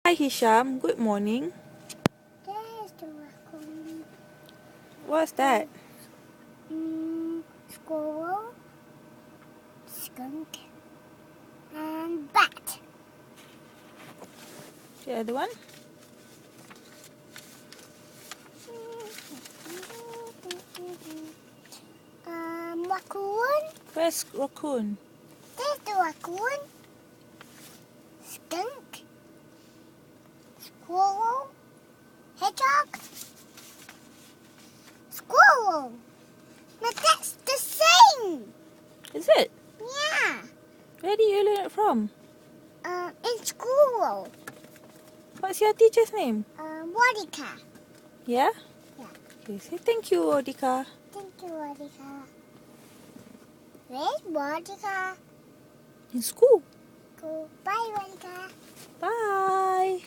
Hi Hisham, good morning. There's the raccoon. What's that? Squirrel, skunk, and bat. The other one? Raccoon. Where's raccoon? There's the raccoon. Skunk, squirrel, hedgehog, squirrel. Now that's the same. Is it? Yeah. Where did you learn it from? In squirrel. What's your teacher's name? Wadika. Yeah? Yeah. Okay, say thank you, Odika. Thank you, Wadika. Where's Wadika? In school. Go. Bye, Wadika. Bye.